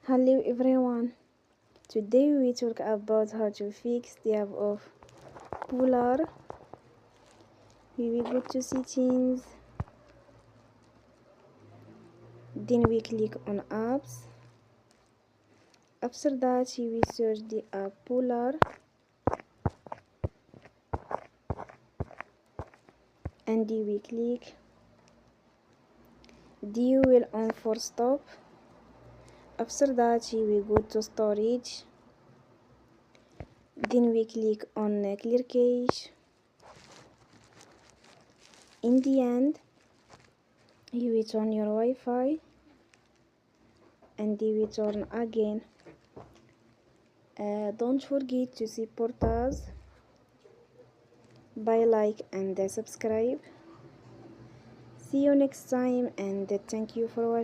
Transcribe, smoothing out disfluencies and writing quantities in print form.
Hello everyone, today we talk about how to fix the app of Polarr. We will go to settings, then we click on apps. After that we search the app Polarr and we click Dual on for stop. After that we go to storage, then we click on clear cache. In the end you will turn your Wi-Fi and you will turn again. Don't forget to support us by like and subscribe. See you next time and thank you for watching.